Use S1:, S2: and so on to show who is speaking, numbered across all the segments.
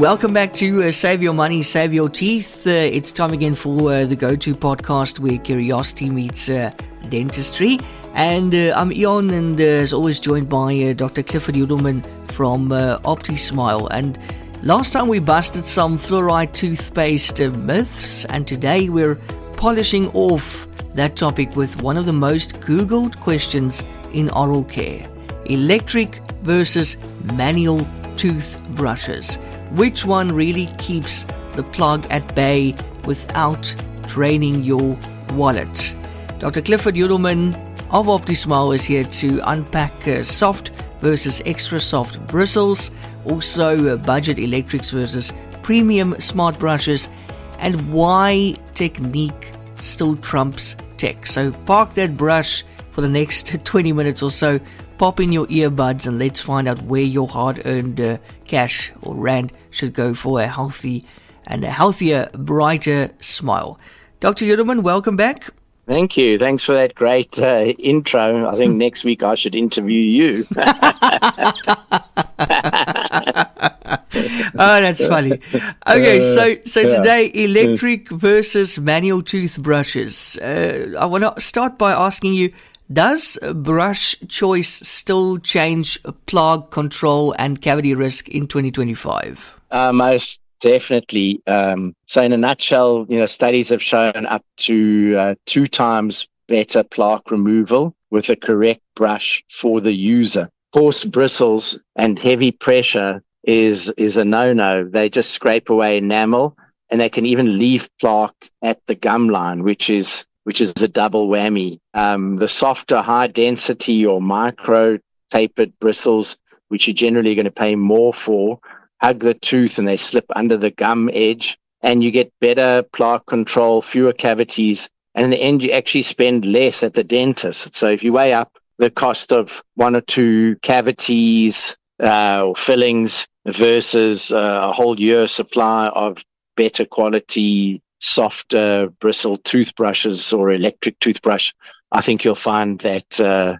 S1: Welcome back to Save Your Money, Save Your Teeth. It's time again for the go-to podcast where curiosity meets dentistry. And I'm Ian, and as always joined by Dr. Clifford Yudelman from OptiSmile. And last time we busted some fluoride toothpaste myths, and today we're polishing off that topic with one of the most Googled questions in oral care. Electric versus manual toothbrushes. Which one really keeps the plaque at bay without draining your wallet? Dr. Clifford Yudelman of OptiSmile is here to unpack soft versus extra soft bristles, also budget electrics versus premium smart brushes, and why technique still trumps tech. So park that brush for the next 20 minutes or so, pop in your earbuds, and let's find out where your hard-earned cash or rand should go for a healthy and a healthier, brighter smile. Dr. Yudelman, welcome back.
S2: Thank you. Thanks for that great intro. I think next week I should interview you.
S1: Oh, that's funny. Okay, so today, electric versus manual toothbrushes. I want to start by asking you, does brush choice still change plaque control and cavity risk in 2025?
S2: Most definitely. So in a nutshell, studies have shown up to 2 times better plaque removal with a correct brush for the user. Coarse bristles and heavy pressure is a no-no. They just scrape away enamel, and they can even leave plaque at the gum line, which is a double whammy. The softer, high-density or micro-tapered bristles, which you're generally going to pay more for, hug the tooth and they slip under the gum edge, and you get better plaque control, fewer cavities, and in the end, you actually spend less at the dentist. So if you weigh up the cost of 1 or 2 cavities or fillings versus a whole year supply of better quality soft bristle toothbrushes or electric toothbrush, I think you'll find that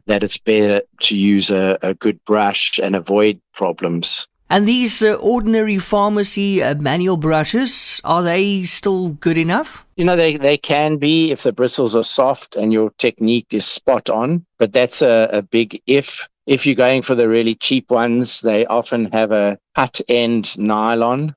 S2: it's better to use a good brush and avoid problems.
S1: And these ordinary pharmacy manual brushes, are they still good enough?
S2: They can be if the bristles are soft and your technique is spot on, but that's a big if. If you're going for the really cheap ones, they often have a cut end nylon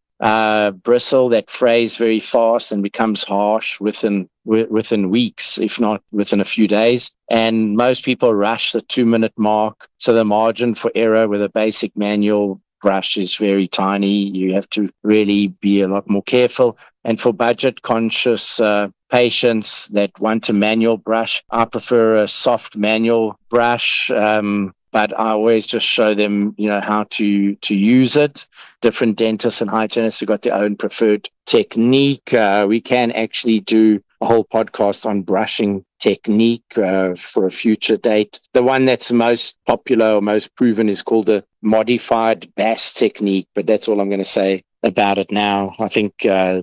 S2: bristle that frays very fast and becomes harsh within weeks, if not within a few days. And most people rush the 2-minute mark. So the margin for error with a basic manual brush is very tiny. You have to really be a lot more careful. And for budget conscious patients that want a manual brush, I prefer a soft manual brush. But I always just show them, how to use it. Different dentists and hygienists have got their own preferred technique. We can actually do a whole podcast on brushing technique for a future date. The one that's most popular or most proven is called the modified Bass technique, but that's all I'm going to say about it now. I think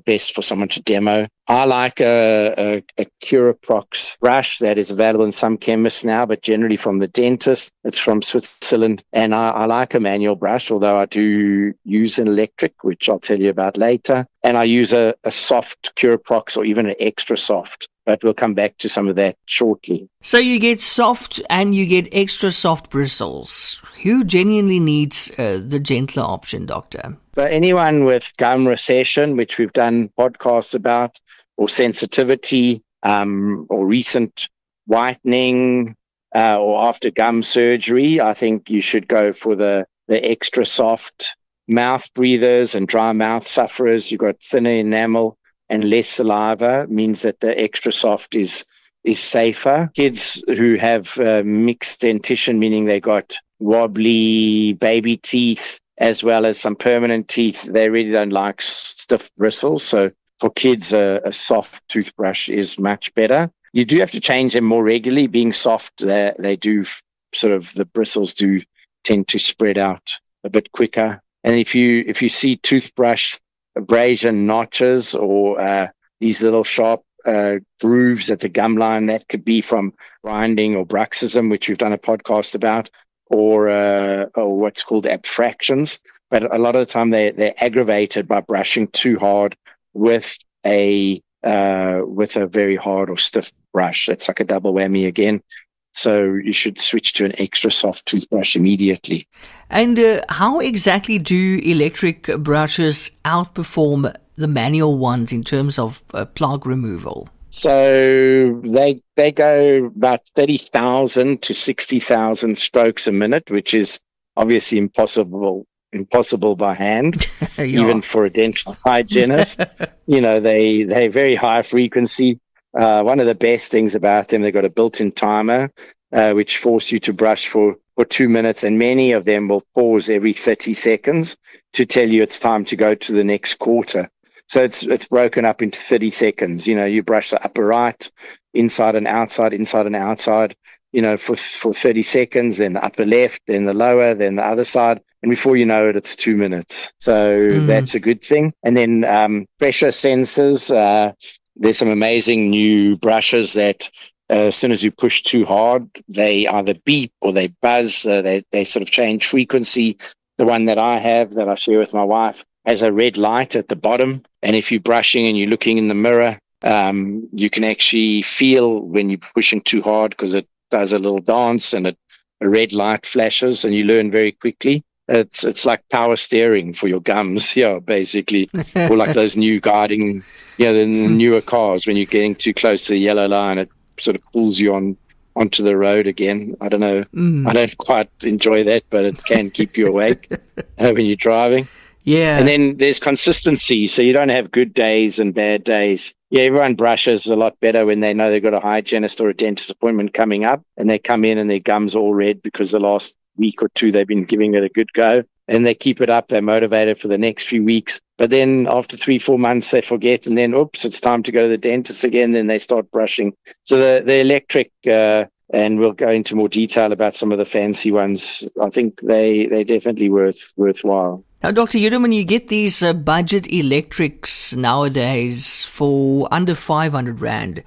S2: best for someone to demo. I like a Curaprox brush that is available in some chemists now, but generally from the dentist. It's from Switzerland, and I like a manual brush, although I do use an electric, which I'll tell you about later. And I use a soft Curaprox or even an extra soft, but we'll come back to some of that shortly.
S1: So you get soft and you get extra soft bristles. Who genuinely needs the gentler option, doctor?
S2: For anyone with gum recession, which we've done podcasts about, or sensitivity, or recent whitening, or after gum surgery, I think you should go for the extra soft. Mouth breathers and dry mouth sufferers, you've got thinner enamel and less saliva, means that the extra soft is safer. Kids who have mixed dentition, meaning they got wobbly baby teeth as well as some permanent teeth, they really don't like stiff bristles. So for kids, a soft toothbrush is much better. You do have to change them more regularly. Being soft, they do the bristles do tend to spread out a bit quicker. And if you see toothbrush abrasion notches or these little sharp grooves at the gum line, that could be from grinding or bruxism, which we've done a podcast about, or what's called abfractions. but a lot of the time they're aggravated by brushing too hard with a very hard or stiff brush. It's like a double whammy again. So you should switch to an extra soft toothbrush immediately.
S1: And how exactly do electric brushes outperform the manual ones in terms of plaque removal?
S2: So they go about 30,000 to 60,000 strokes a minute, which is obviously impossible by hand, even for a dental hygienist. They're very high frequency. One of the best things about them, they've got a built-in timer, which force you to brush for 2 minutes, and many of them will pause every 30 seconds to tell you it's time to go to the next quarter. So it's broken up into 30 seconds. You brush the upper right, inside and outside, for 30 seconds, then the upper left, then the lower, then the other side. And before you know it, it's 2 minutes. So that's a good thing. And then pressure sensors. There's some amazing new brushes that as soon as you push too hard, they either beep or they buzz. They sort of change frequency. The one that I have, that I share with my wife, has a red light at the bottom. And if you're brushing and you're looking in the mirror, you can actually feel when you're pushing too hard, because it does a little dance and a red light flashes, and you learn very quickly. It's like power steering for your gums, basically. Or like those new guiding, the newer cars, when you're getting too close to the yellow line, it sort of pulls you onto the road again. I don't know. I don't quite enjoy that, but it can keep you awake when you're driving.
S1: Yeah.
S2: And then there's consistency, so you don't have good days and bad days. Everyone brushes a lot better when they know they've got a hygienist or a dentist appointment coming up, and they come in and their gums are all red because the last week or two they've been giving it a good go, and they keep it up. They're motivated for the next few weeks, but then after 3-4 months they forget, and then it's time to go to the dentist again. Then they start brushing. So the electric, and we'll go into more detail about some of the fancy ones. I think they're definitely worthwhile.
S1: Now, Dr. Yudelman, you get these budget electrics nowadays for under 500 Rand.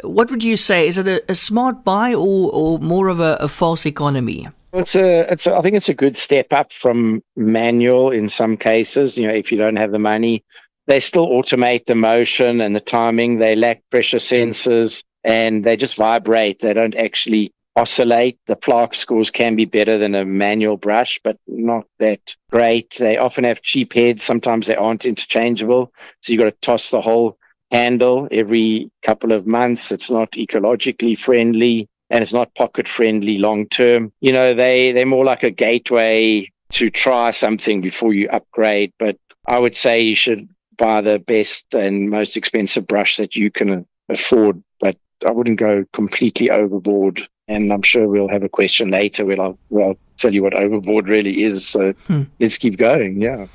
S1: What would you say? Is it a smart buy or more of a false economy?
S2: I think it's a good step up from manual in some cases. If you don't have the money, they still automate the motion and the timing. They lack pressure sensors, and they just vibrate. They don't actually oscillate. The plaque scores can be better than a manual brush, but not that great. They often have cheap heads. Sometimes they aren't interchangeable, so you've got to toss the whole handle every couple of months. It's not ecologically friendly, and it's not pocket friendly long term. They're more like a gateway to try something before you upgrade. But I would say you should buy the best and most expensive brush that you can afford, but I wouldn't go completely overboard. And I'm sure we'll have a question later where I'll tell you what overboard really is. So let's keep going. Yeah.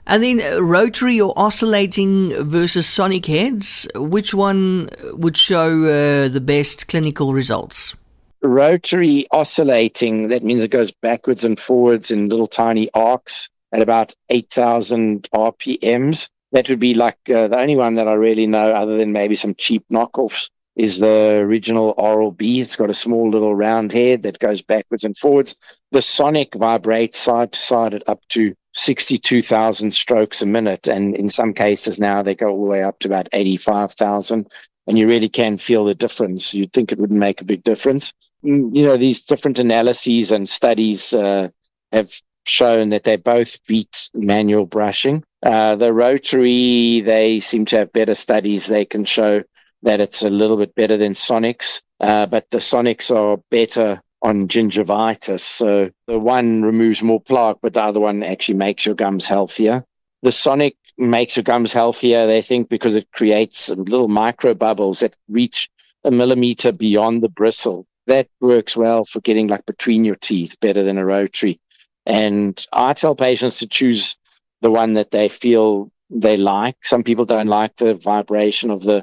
S1: And then rotary or oscillating versus sonic heads, which one would show the best clinical results?
S2: Rotary oscillating, that means it goes backwards and forwards in little tiny arcs at about 8,000 RPMs. That would be like the only one that I really know, other than maybe some cheap knockoffs, is the original Oral-B. It's got a small little round head that goes backwards and forwards. The sonic vibrates side to side at up to 62,000 strokes a minute. And in some cases now they go all the way up to about 85,000. And you really can feel the difference. You'd think it wouldn't make a big difference. These different analyses and studies have shown that they both beat manual brushing. The rotary, they seem to have better studies. They can show that it's a little bit better than sonics, but the sonics are better on gingivitis. So the one removes more plaque, but the other one actually makes your gums healthier. The sonic makes your gums healthier, they think, because it creates little micro bubbles that reach a millimeter beyond the bristle. That works well for getting like between your teeth, better than a rotary. And I tell patients to choose the one that they feel they like. Some people don't like the vibration of the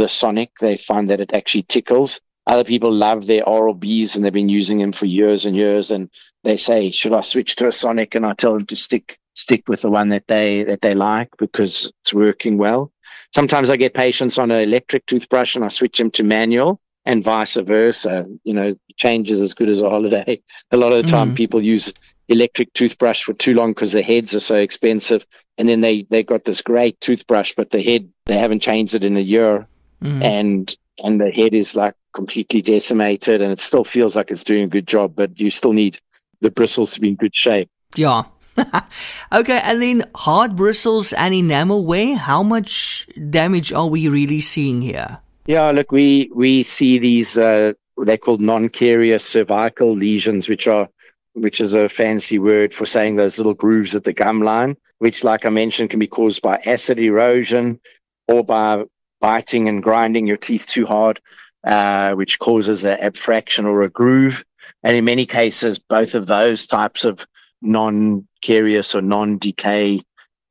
S2: sonic. They find that it actually tickles. Other people love their Oral-Bs and they've been using them for years and years, and they say, should I switch to a sonic? And I tell them to stick with the one that they like because it's working well. Sometimes I get patients on an electric toothbrush and I switch them to manual, and vice versa. Change is as good as a holiday. A lot of the time people use electric toothbrush for too long because the heads are so expensive. And then they got this great toothbrush, but the head, they haven't changed it in a year. And the head is like completely decimated, and it still feels like it's doing a good job, but you still need the bristles to be in good shape.
S1: Yeah. Okay, and then hard bristles and enamel wear, how much damage are we really seeing here?
S2: Yeah, look, we see these, they're called non-carious cervical lesions, which is a fancy word for saying those little grooves at the gum line, which, like I mentioned, can be caused by acid erosion or by biting and grinding your teeth too hard, which causes an abfraction or a groove. And in many cases, both of those types of non-carious or non-decay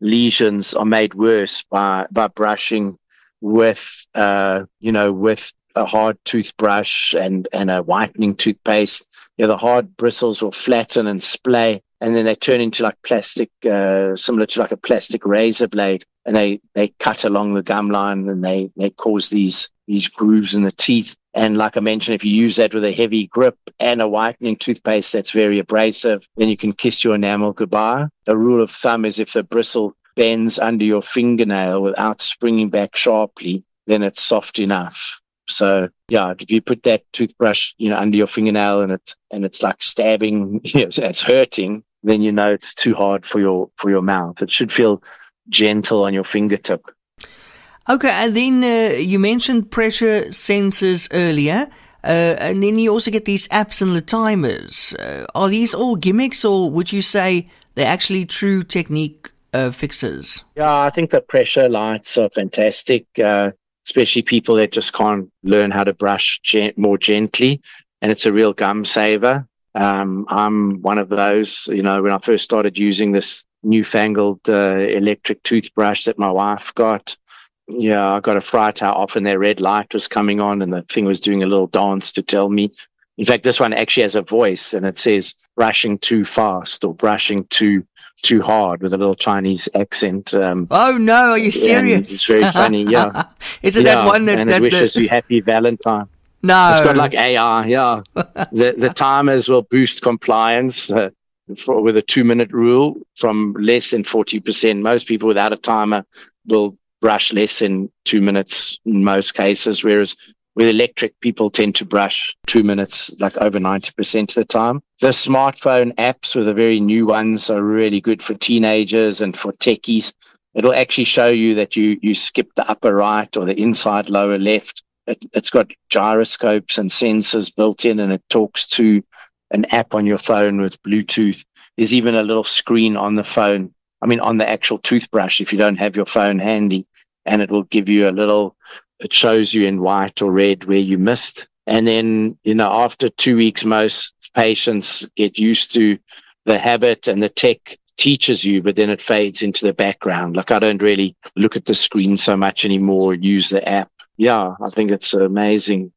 S2: lesions are made worse by brushing with with a hard toothbrush and a whitening toothpaste. The hard bristles will flatten and splay, and then they turn into like plastic, similar to like a plastic razor blade, and they cut along the gum line, and they cause these grooves in the teeth. And like I mentioned, if you use that with a heavy grip and a whitening toothpaste that's very abrasive, then you can kiss your enamel goodbye. The rule of thumb is if the bristle bends under your fingernail without springing back sharply, then it's soft enough. So yeah, if you put that toothbrush, under your fingernail and it's like stabbing, it's hurting, then it's too hard for your mouth. It should feel gentle on your fingertip.
S1: Okay, and then you mentioned pressure sensors earlier, and then you also get these apps and the timers. Are these all gimmicks, or would you say they're actually true technique fixes?
S2: Yeah, I think the pressure lights are fantastic, especially people that just can't learn how to brush more gently, and it's a real gum saver. I'm one of those. When I first started using this newfangled electric toothbrush that my wife got, I got a fright how often their red light was coming on and the thing was doing a little dance to tell me. In fact, this one actually has a voice, and it says brushing too fast or brushing too hard with a little Chinese accent.
S1: Oh no, are you serious?
S2: It's very funny, yeah.
S1: Is it that one that...
S2: And it wishes you happy Valentine.
S1: No.
S2: It's got like AI, yeah. The timers will boost compliance with a 2-minute rule from less than 40%. Most people without a timer will brush less than 2 minutes in most cases, whereas with electric, people tend to brush 2 minutes, like over 90% of the time. The smartphone apps, with the very new ones, are really good for teenagers and for techies. It'll actually show you that you skip the upper right or the inside lower left. It's got gyroscopes and sensors built in, and it talks to an app on your phone with Bluetooth. There's even a little screen on the phone, on the actual toothbrush if you don't have your phone handy, and it will give you it shows you in white or red where you missed. And then, after 2 weeks, most patients get used to the habit and the tech teaches you, but then it fades into the background. Like, I don't really look at the screen so much anymore, use the app. Yeah, I think it's amazing.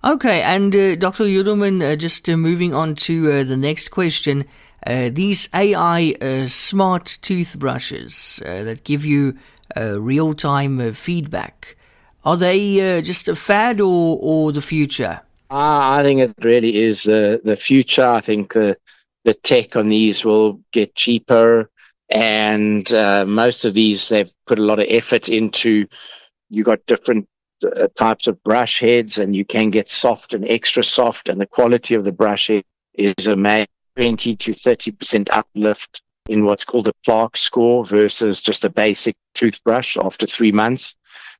S1: Okay, and Dr. Yudelman, just moving on to the next question. These AI smart toothbrushes that give you real-time feedback, are they just a fad or the future?
S2: I think it really is the future. I think the tech on these will get cheaper, and most of these, they've put a lot of effort into. You got different types of brush heads, and you can get soft and extra soft, and the quality of the brush head is amazing. 20 to 30% uplift in what's called a plaque score versus just a basic toothbrush after 3 months.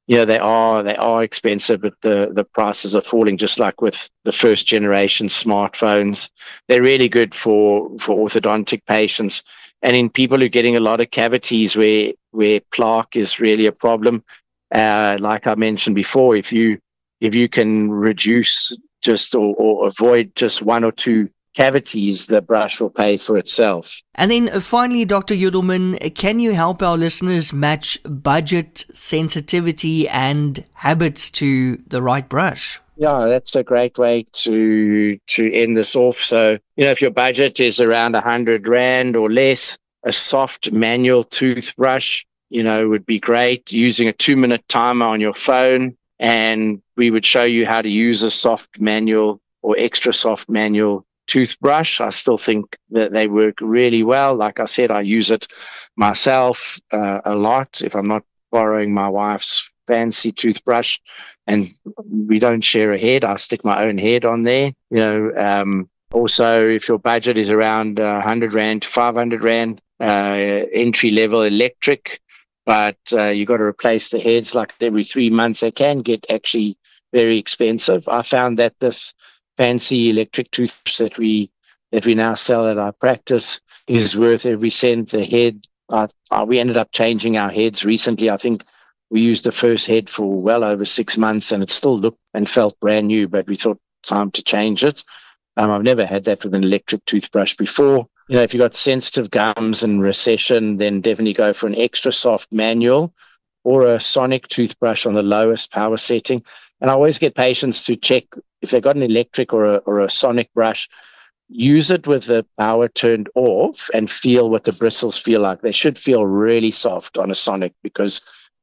S2: They are expensive, but the prices are falling, just like with the first generation smartphones. They're really good for orthodontic patients, and in people who are getting a lot of cavities where plaque is really a problem. Like I mentioned before, if you can reduce just or avoid just 1 or 2 cavities, the brush will pay for itself.
S1: And then finally, Dr. Yudelman, can you help our listeners match budget, sensitivity, and habits to the right brush?
S2: Yeah, that's a great way to end this off. So, if your budget is around 100 Rand or less, a soft manual toothbrush, would be great. Using a 2-minute timer on your phone, and we would show you how to use a soft manual or extra soft manual toothbrush. I still think that they work really well. Like I said, I use it myself a lot if I'm not borrowing my wife's fancy toothbrush, and we don't share a head. I stick my own head on there. Also, if your budget is around 100 Rand to 500 Rand, entry level electric, but you got to replace the heads like every 3 months. They can get actually very expensive. I found that this fancy electric toothbrush that we now sell at our practice is worth every cent. The head, we ended up changing our heads recently. I think we used the first head for well over 6 months, and it still looked and felt brand new, but we thought time to change it. I've never had that with an electric toothbrush before. If you've got sensitive gums and recession, then definitely go for an extra soft manual or a sonic toothbrush on the lowest power setting. And I always get patients to check if they've got an electric or a sonic brush. Use it with the power turned off and feel what the bristles feel like. They should feel really soft on a sonic because,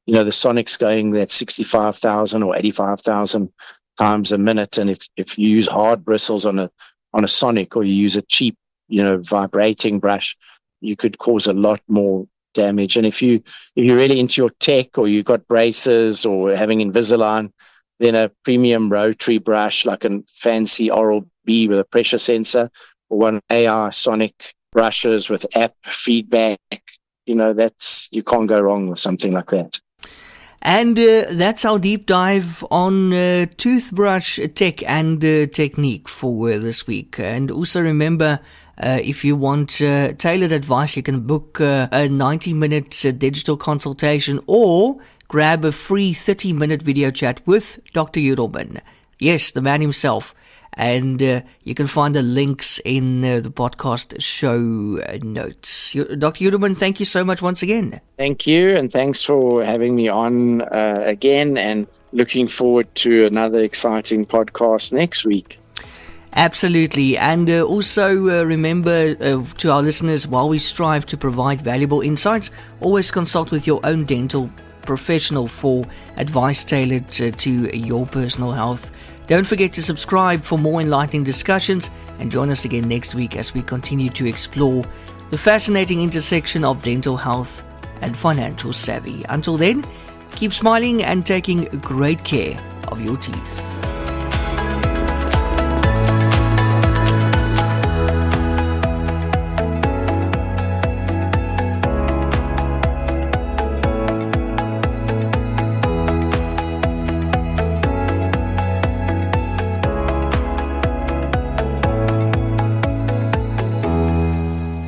S2: the sonic's going at 65,000 or 85,000 times a minute. And if you use hard bristles on a sonic, or you use a cheap, vibrating brush, you could cause a lot more damage. And if you're really into your tech, or you've got braces or having Invisalign, then a premium rotary brush like a fancy Oral-B with a pressure sensor, or one AI sonic brushes with app feedback, you can't go wrong with something like that.
S1: And that's our deep dive on toothbrush tech and technique for this week. And also remember, if you want tailored advice, you can book a 90-minute digital consultation or grab a free 30-minute video chat with Dr. Yudelman. Yes, the man himself. And you can find the links in the podcast show notes. Dr. Yudelman, thank you so much once again.
S2: Thank you, and thanks for having me on again, and looking forward to another exciting podcast next week.
S1: Absolutely. And also remember to our listeners, while we strive to provide valuable insights, always consult with your own dental professional for advice tailored to your personal health. Don't forget to subscribe for more enlightening discussions, and join us again next week as we continue to explore the fascinating intersection of dental health and financial savvy. Until then, keep smiling and taking great care of your teeth.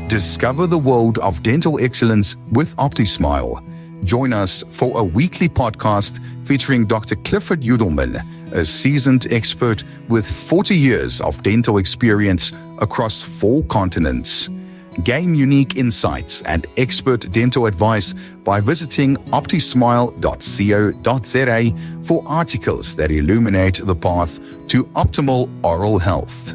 S3: Discover the world of dental excellence with OptiSmile. Join us for a weekly podcast featuring Dr. Clifford Yudelman, a seasoned expert with 40 years of dental experience across 4 continents. Gain unique insights and expert dental advice by visiting optismile.co.za for articles that illuminate the path to optimal oral health.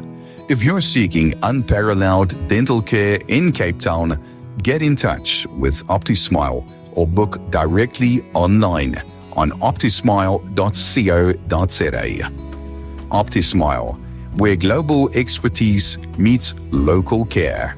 S3: If you're seeking unparalleled dental care in Cape Town, get in touch with OptiSmile or book directly online on optismile.co.za. OptiSmile, where global expertise meets local care.